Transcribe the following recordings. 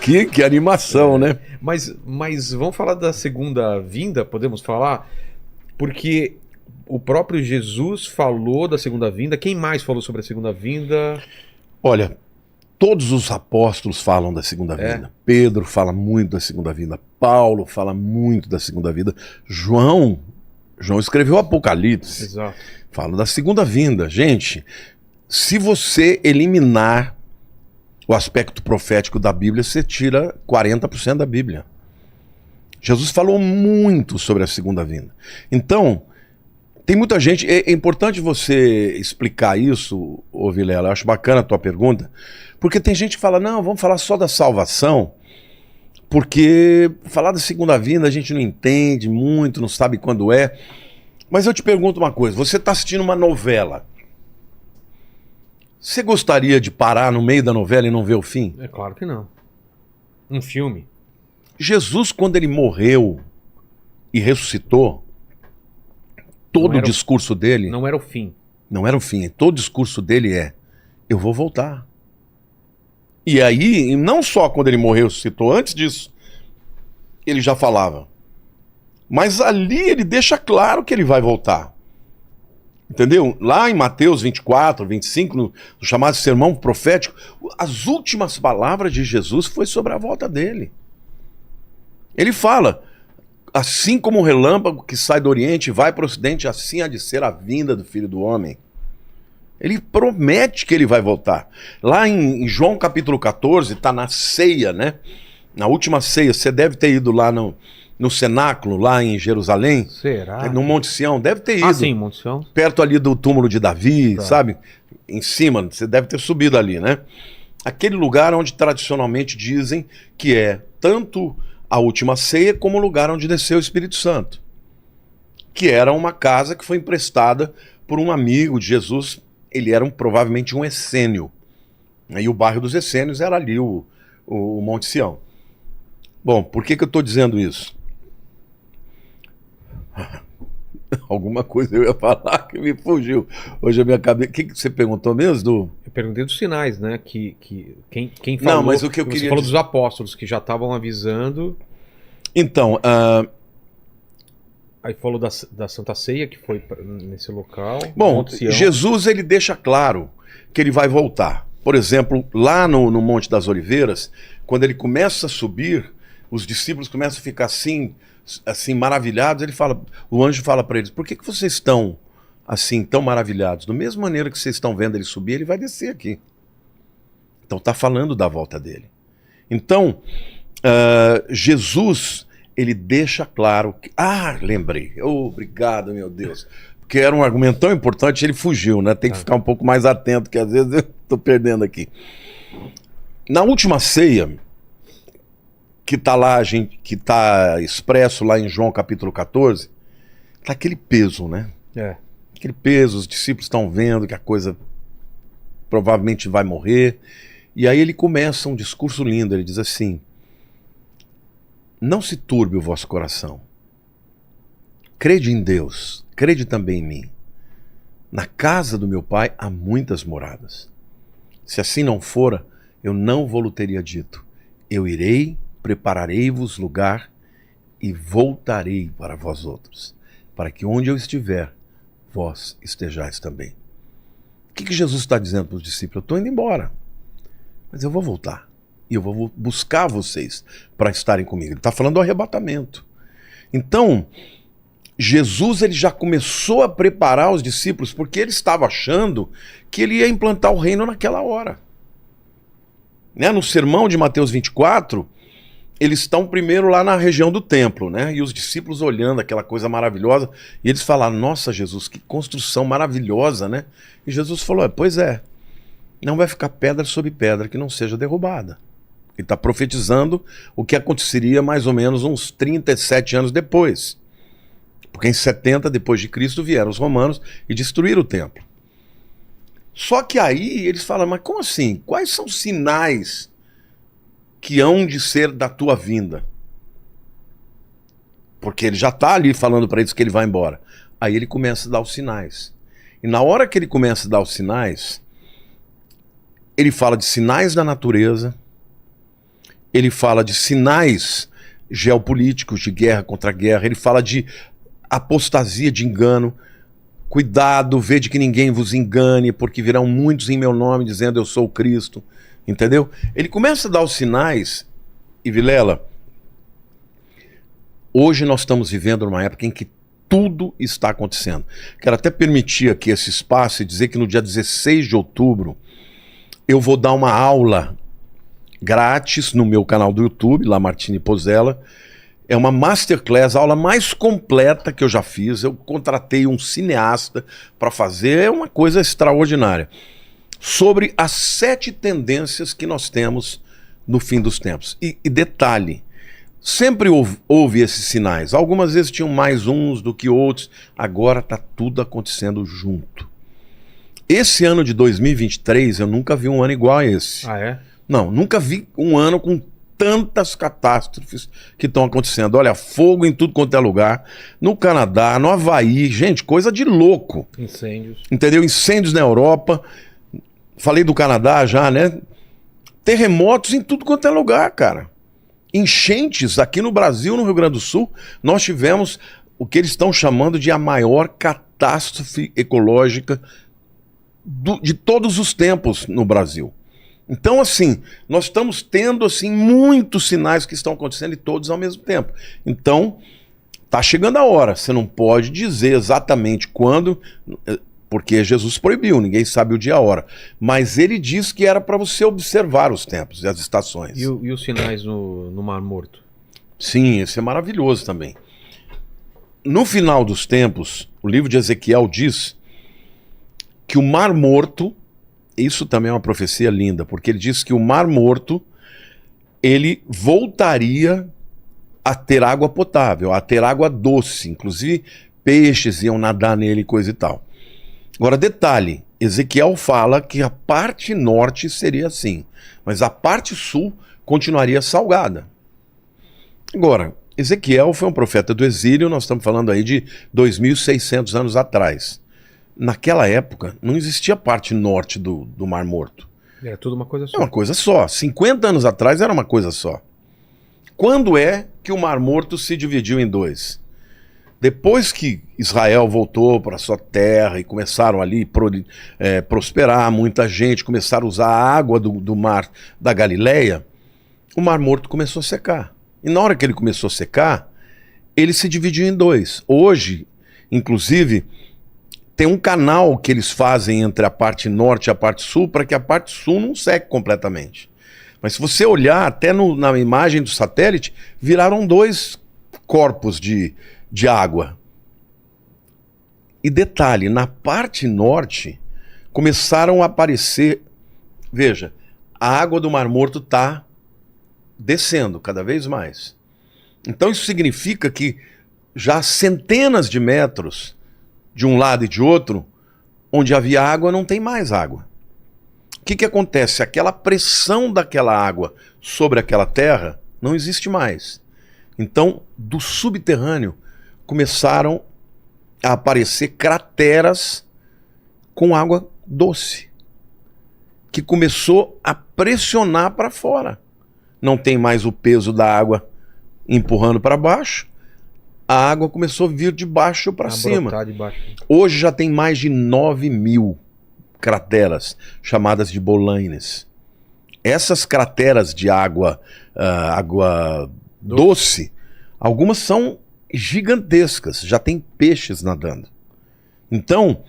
Que animação, né? Mas vamos falar da segunda vinda, podemos falar? Porque o próprio Jesus falou da segunda vinda. Quem mais falou sobre a segunda vinda? Olha, todos os apóstolos falam da segunda vinda. Pedro fala muito da segunda vinda. Paulo fala muito da segunda vinda. João escreveu Apocalipse. Exato. Fala da segunda vinda. Gente, se você eliminar o aspecto profético da Bíblia, você tira 40% da Bíblia. Jesus falou muito sobre a segunda vinda. Então, tem muita gente... É importante você explicar isso, ô Vilela. Eu acho bacana a tua pergunta. Porque tem gente que fala, não, vamos falar só da salvação, porque falar da segunda vinda a gente não entende muito, não sabe quando é. Mas eu te pergunto uma coisa, você está assistindo uma novela. Você gostaria de parar no meio da novela e não ver o fim? É claro que não. Um filme. Jesus, quando ele morreu e ressuscitou, todo o discurso dele... Não era o fim. Não era o fim. Todo o discurso dele é, eu vou voltar. E aí, não só quando ele morreu e ressuscitou, antes disso, ele já falava. Mas ali ele deixa claro que ele vai voltar. Entendeu? Lá em Mateus 24, 25, no chamado sermão profético, as últimas palavras de Jesus foi sobre a volta dele. Ele fala, assim como o relâmpago que sai do Oriente e vai para o Ocidente, assim há de ser a vinda do Filho do Homem. Ele promete que ele vai voltar. Lá em João capítulo 14, está na ceia, né? Na última ceia, você deve ter ido lá no cenáculo, lá em Jerusalém. Será? No Monte Sião, deve ter ido. Ah, sim, Monte Sião. Perto ali do túmulo de Davi, Tá. sabe? Em cima, você deve ter subido ali, né? Aquele lugar onde tradicionalmente dizem que é tanto a última ceia como o lugar onde desceu o Espírito Santo. Que era uma casa que foi emprestada por um amigo de Jesus. Ele era provavelmente um essênio. E o bairro dos essênios era ali o Monte Sião. Bom, por que eu estou dizendo isso? Alguma coisa eu ia falar que me fugiu. Hoje a minha cabeça... O que você perguntou mesmo, Du? Eu perguntei dos sinais, né? Quem falou... Não, mas o que eu você queria falou dizer... dos apóstolos, que já estavam avisando. Então, Aí falou da Santa Ceia, que foi nesse local. bom, Monte Sião. Jesus ele deixa claro que ele vai voltar. Por exemplo, lá no Monte das Oliveiras, quando ele começa a subir, os discípulos começam a ficar assim maravilhados. O anjo fala para eles, por que vocês estão assim tão maravilhados? Da mesma maneira que vocês estão vendo ele subir, ele vai descer aqui. Então está falando da volta dele. Então, Jesus, ele deixa claro que... lembrei. Obrigado, meu Deus. Porque era um argumento tão importante, ele fugiu, né? Tem que ficar um pouco mais atento, que às vezes eu estou perdendo aqui. Na última ceia, que está lá, que está expresso lá em João capítulo 14, tá aquele peso, né? Aquele peso, os discípulos estão vendo que a coisa provavelmente vai morrer. E aí ele começa um discurso lindo, ele diz assim, não se turbe o vosso coração. Crede em Deus, crede também em mim. Na casa do meu pai há muitas moradas. Se assim não fora, eu não vou-lo teria dito. Eu irei, prepararei-vos lugar e voltarei para vós outros, para que onde eu estiver, vós estejais também. O que Jesus está dizendo para os discípulos? Eu estou indo embora, mas eu vou voltar. E eu vou buscar vocês para estarem comigo. Ele está falando do arrebatamento. Então, Jesus ele já começou a preparar os discípulos, porque ele estava achando que ele ia implantar o reino naquela hora. Né? No sermão de Mateus 24, eles estão primeiro lá na região do templo, né? E os discípulos olhando aquela coisa maravilhosa, e eles falaram, nossa Jesus, que construção maravilhosa, né? E Jesus falou, pois é, não vai ficar pedra sobre pedra que não seja derrubada. Ele está profetizando o que aconteceria mais ou menos uns 37 anos depois. Porque em 70 depois de Cristo vieram os romanos e destruíram o templo. Só que aí eles falam, mas como assim? Quais são os sinais que hão de ser da tua vinda? Porque ele já está ali falando para eles que ele vai embora. Aí ele começa a dar os sinais. E na hora que ele começa a dar os sinais, ele fala de sinais da natureza, ele fala de sinais geopolíticos, de guerra contra guerra, ele fala de apostasia, de engano. Cuidado, vede que ninguém vos engane, porque virão muitos em meu nome dizendo eu sou o Cristo. Entendeu? Ele começa a dar os sinais, e Vilela, hoje nós estamos vivendo numa época em que tudo está acontecendo. Quero até permitir aqui esse espaço e dizer que no dia 16 de outubro eu vou dar uma aula grátis no meu canal do YouTube, Lamartine Pozzella. É uma masterclass, a aula mais completa que eu já fiz. Eu contratei um cineasta para fazer, é uma coisa extraordinária. Sobre as 7 tendências que nós temos no fim dos tempos. E detalhe, sempre houve esses sinais. Algumas vezes tinham mais uns do que outros. Agora está tudo acontecendo junto. Esse ano de 2023, eu nunca vi um ano igual a esse. Ah, é? Não, nunca vi um ano com tantas catástrofes que estão acontecendo. Olha, fogo em tudo quanto é lugar. No Canadá, no Havaí. Gente, coisa de louco. Incêndios. Entendeu? Incêndios na Europa. Falei do Canadá já, né? Terremotos em tudo quanto é lugar, cara. Enchentes aqui no Brasil, no Rio Grande do Sul, nós tivemos o que eles estão chamando de a maior catástrofe ecológica de todos os tempos no Brasil. Então, assim, nós estamos tendo assim muitos sinais que estão acontecendo e todos ao mesmo tempo. Então, tá chegando a hora. Você não pode dizer exatamente quando, porque Jesus proibiu, ninguém sabe o dia e a hora. Mas ele diz que era para você observar os tempos e as estações. E os sinais no Mar Morto? Sim, isso é maravilhoso também. No final dos tempos, o livro de Ezequiel diz que o Mar Morto, isso também é uma profecia linda, porque ele diz que o Mar Morto, ele voltaria a ter água potável, a ter água doce, inclusive peixes iam nadar nele e coisa e tal. Agora, detalhe, Ezequiel fala que a parte norte seria assim, mas a parte sul continuaria salgada. Agora, Ezequiel foi um profeta do exílio, nós estamos falando aí de 2.600 anos atrás. Naquela época, não existia parte norte do Mar Morto. Era tudo uma coisa só. É uma coisa só. 50 anos atrás era uma coisa só. Quando é que o Mar Morto se dividiu em 2? Depois que Israel voltou para sua terra e começaram ali prosperar, muita gente, começaram a usar a água do mar da Galileia, o Mar Morto começou a secar. E na hora que ele começou a secar, ele se dividiu em 2. Hoje, inclusive, tem um canal que eles fazem entre a parte norte e a parte sul para que a parte sul não seque completamente. Mas se você olhar até na imagem do satélite, viraram 2 corpos de água. E detalhe, na parte norte começaram a aparecer, veja, a água do Mar Morto está descendo cada vez mais. Então isso significa que já há centenas de metros de um lado e de outro, onde havia água, não tem mais água. O que acontece? Aquela pressão daquela água sobre aquela terra não existe mais. Então, do subterrâneo, começaram a aparecer crateras com água doce, que começou a pressionar para fora. Não tem mais o peso da água empurrando para baixo, a água começou a vir de baixo para cima. De baixo. Hoje já tem mais de 9.000 crateras, chamadas de bolaines. Essas crateras de água doce, algumas são gigantescas, já tem peixes nadando. Então,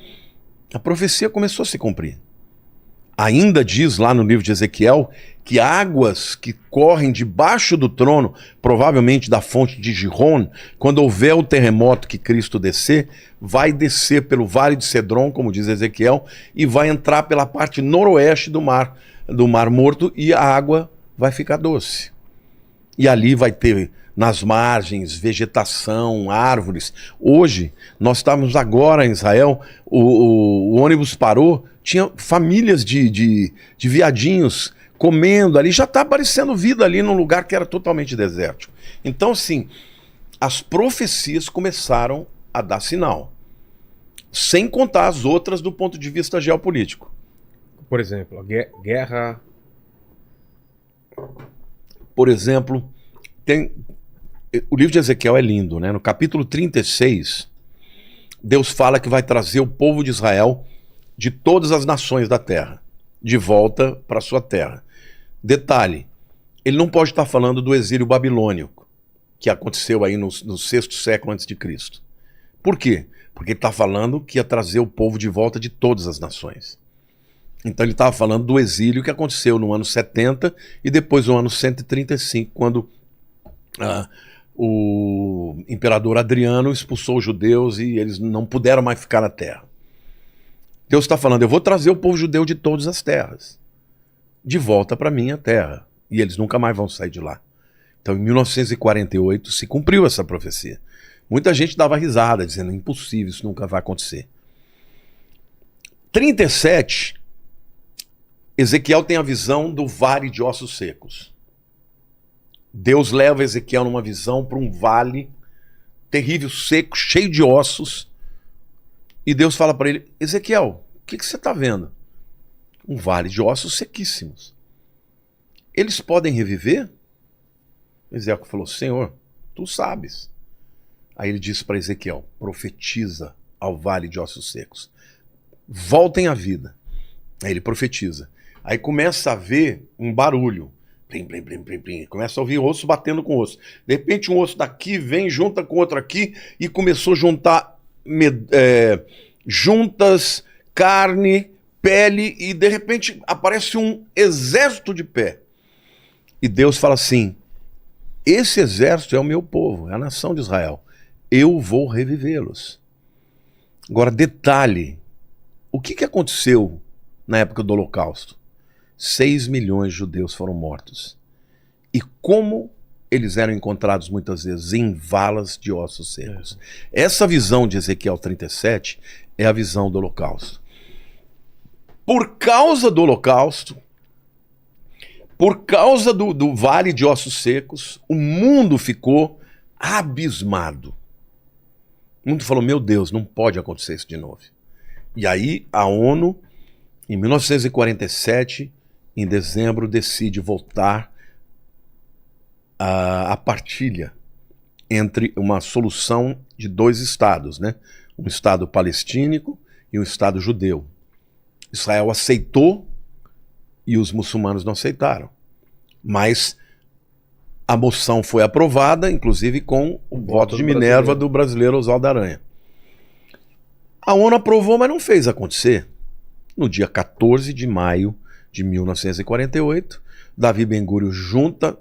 a profecia começou a se cumprir. Ainda diz lá no livro de Ezequiel que águas que correm debaixo do trono, provavelmente da fonte de Gihon, quando houver o terremoto que Cristo descer, vai descer pelo Vale de Cedron, como diz Ezequiel, e vai entrar pela parte noroeste do Mar Morto, e a água vai ficar doce. E ali vai ter nas margens vegetação, árvores. Hoje, nós estávamos agora em Israel, o ônibus parou, tinha famílias de viadinhos comendo ali, já está aparecendo vida ali num lugar que era totalmente desértico. Então, assim, as profecias começaram a dar sinal, sem contar as outras do ponto de vista geopolítico. Por exemplo, a guerra... Por exemplo, o livro de Ezequiel é lindo, né? No capítulo 36, Deus fala que vai trazer o povo de Israel de todas as nações da terra de volta para sua terra. Detalhe, ele não pode estar falando do exílio babilônico, que aconteceu aí no 6º século antes de Cristo. Por quê? Porque ele está falando que ia trazer o povo de volta de todas as nações. Então ele estava falando do exílio que aconteceu no ano 70 e depois no ano 135, quando o imperador Adriano expulsou os judeus e eles não puderam mais ficar na terra. Deus está falando, eu vou trazer o povo judeu de todas as terras de volta para a minha terra. E eles nunca mais vão sair de lá. Então, em 1948, se cumpriu essa profecia. Muita gente dava risada, dizendo, impossível, isso nunca vai acontecer. 37, Ezequiel tem a visão do vale de ossos secos. Deus leva Ezequiel numa visão para um vale terrível, seco, cheio de ossos. E Deus fala para ele, Ezequiel, o que você está vendo? Um vale de ossos sequíssimos. Eles podem reviver? Ezequiel falou, Senhor, tu sabes. Aí ele disse para Ezequiel, profetiza ao vale de ossos secos. Voltem à vida. Aí ele profetiza. Aí começa a ver um barulho. Plim, plim, plim, plim, plim. Começa a ouvir osso batendo com osso. De repente um osso daqui vem, junta com outro aqui e começou a juntar juntas, carne, pele e de repente aparece um exército de pé. E Deus fala assim, esse exército é o meu povo, é a nação de Israel. Eu vou revivê-los. Agora, detalhe, o que aconteceu na época do Holocausto? 6 milhões de judeus foram mortos. E como eles eram encontrados muitas vezes em valas de ossos secos. Essa visão de Ezequiel 37 é a visão do Holocausto. Por causa do Holocausto, por causa do vale de ossos secos, o mundo ficou abismado. O mundo falou, meu Deus, não pode acontecer isso de novo. E aí a ONU, em 1947, em dezembro, decide voltar a partilha entre uma solução de 2 estados, né? Um estado palestínico e um estado judeu. Israel aceitou e os muçulmanos não aceitaram. Mas a moção foi aprovada, inclusive com o voto de Minerva do brasileiro Oswaldo Aranha. A ONU aprovou, mas não fez acontecer. No dia 14 de maio de 1948, Davi Ben-Gurion junta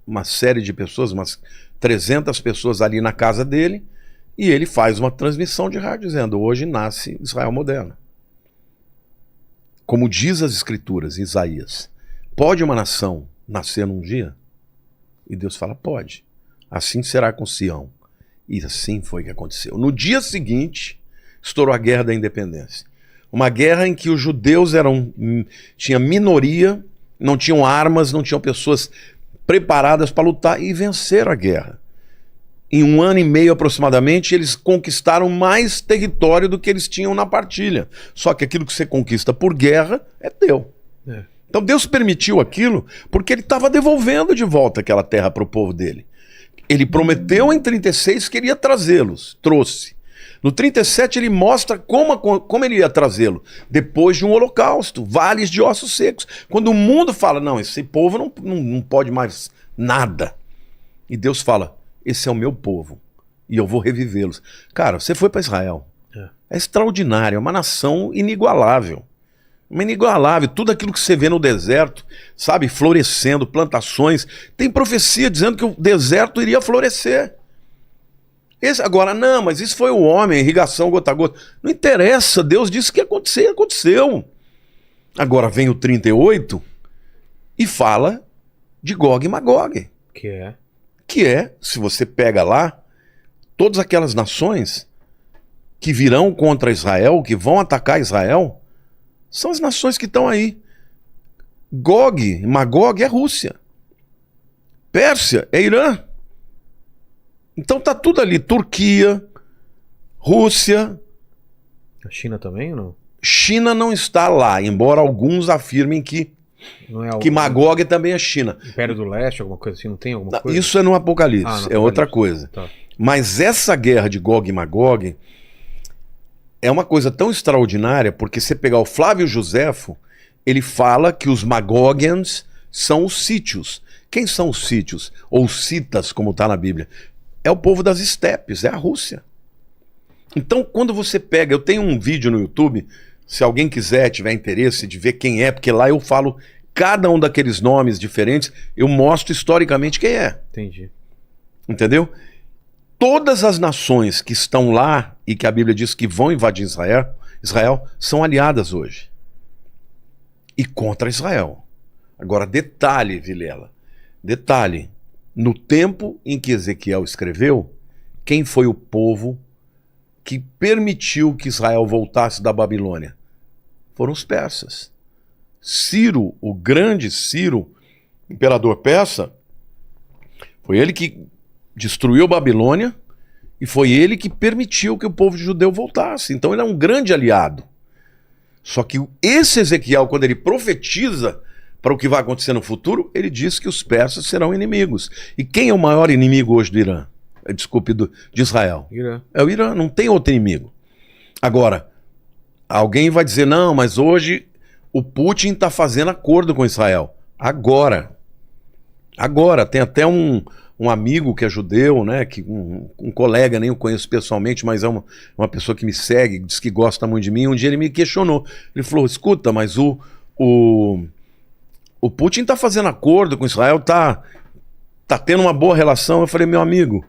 uma série de pessoas, umas 300 pessoas ali na casa dele, e ele faz uma transmissão de rádio dizendo, hoje nasce Israel moderno. Como diz as escrituras, em Isaías, pode uma nação nascer num dia? E Deus fala, pode. Assim será com Sião. E assim foi que aconteceu. No dia seguinte, estourou a Guerra da Independência. Uma guerra em que os judeus tinha minoria, não tinham armas, não tinham pessoas preparadas para lutar e venceram a guerra. Em 1 ano e meio aproximadamente, eles conquistaram mais território do que eles tinham na partilha. Só que aquilo que você conquista por guerra é teu. Então Deus permitiu aquilo porque ele estava devolvendo de volta aquela terra para o povo dele. Ele prometeu em 36 que ele ia trazê-los, trouxe. No 37 ele mostra como ele ia trazê-lo. Depois de um holocausto, vales de ossos secos. Quando o mundo fala, não, esse povo não pode mais nada. E Deus fala, esse é o meu povo e eu vou revivê-los. Cara, você foi para Israel. É extraordinário, é uma nação inigualável. Inigualável, tudo aquilo que você vê no deserto, sabe, florescendo, plantações. Tem profecia dizendo que o deserto iria florescer. Agora, não, mas isso foi o homem, irrigação gota a gota. Não interessa, Deus disse que ia acontecer, aconteceu. Agora vem o 38 e fala de Gog e Magog. Que é, se você pega lá, todas aquelas nações que virão contra Israel, que vão atacar Israel, são as nações que estão aí. Gog, Magog é Rússia. Pérsia é Irã. Então tá tudo ali. Turquia, Rússia. A China também ou não? China não está lá, embora alguns afirmem que Não é Que Magog também é China. Império do Leste, alguma coisa assim, não tem alguma coisa? Isso é no Apocalipse, no é Apocalipse. outra coisa. Tá. Mas essa guerra de Gog e Magog é uma coisa tão extraordinária, porque você pegar o Flávio Josefo, ele fala que os Magogians são os sítios. Quem são os sítios? Ou citas, como está na Bíblia? É o povo das estepes, é a Rússia. Então, quando você pega... Eu tenho um vídeo no YouTube, se alguém quiser, tiver interesse de ver quem é, porque lá eu falo cada um daqueles nomes diferentes, eu mostro historicamente quem é. Entendi. Entendeu? Todas as nações que estão lá e que a Bíblia diz que vão invadir Israel são aliadas hoje. E contra Israel. Agora, detalhe, Vilela. Detalhe. No tempo em que Ezequiel escreveu, quem foi o povo que permitiu que Israel voltasse da Babilônia? Foram os persas. Ciro, o grande Ciro, imperador persa, foi ele que destruiu a Babilônia e foi ele que permitiu que o povo judeu voltasse. Então ele é um grande aliado. Só que esse Ezequiel, quando ele profetiza para o que vai acontecer no futuro, ele diz que os persas serão inimigos. E quem é o maior inimigo hoje do Irã? Desculpe, de Israel. Irã. É o Irã, não tem outro inimigo. Agora, alguém vai dizer, não, mas hoje o Putin está fazendo acordo com Israel. Agora, tem até um amigo que é judeu, né, que um colega, nem o conheço pessoalmente, mas é uma pessoa que me segue, diz que gosta muito de mim. Um dia ele me questionou. Ele falou, escuta, mas o Putin está fazendo acordo com Israel, tá tendo uma boa relação. Eu falei, meu amigo,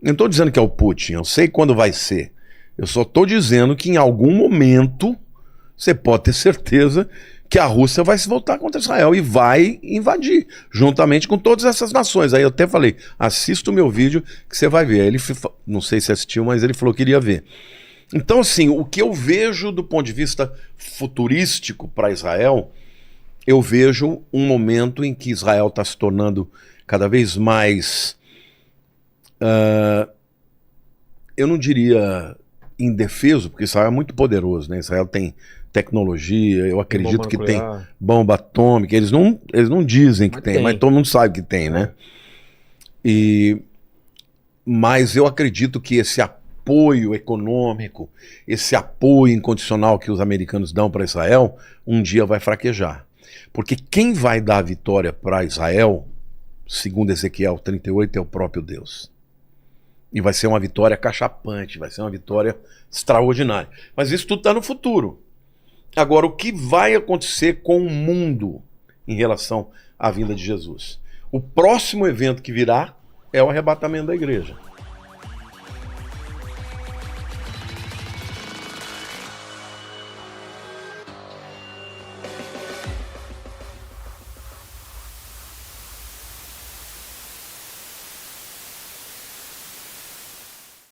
eu não estou dizendo que é o Putin, eu sei quando vai ser. Eu só estou dizendo que em algum momento você pode ter certeza que a Rússia vai se voltar contra Israel e vai invadir, juntamente com todas essas nações. Aí eu até falei, assista o meu vídeo que você vai ver. Aí ele, não sei se assistiu, mas ele falou que iria ver. Então, assim, o que eu vejo do ponto de vista futurístico para Israel, eu vejo um momento em que Israel está se tornando cada vez mais, eu não diria indefeso, porque Israel é muito poderoso, né? Israel tem tecnologia, eu acredito que tem bomba atômica, eles não dizem que tem, mas todo mundo sabe que tem, né? Mas eu acredito que esse apoio econômico, esse apoio incondicional que os americanos dão para Israel, um dia vai fraquejar. Porque quem vai dar a vitória para Israel, segundo Ezequiel 38, é o próprio Deus. E vai ser uma vitória cachapante, vai ser uma vitória extraordinária. Mas isso tudo está no futuro. Agora, o que vai acontecer com o mundo em relação à vinda de Jesus? O próximo evento que virá é o arrebatamento da igreja.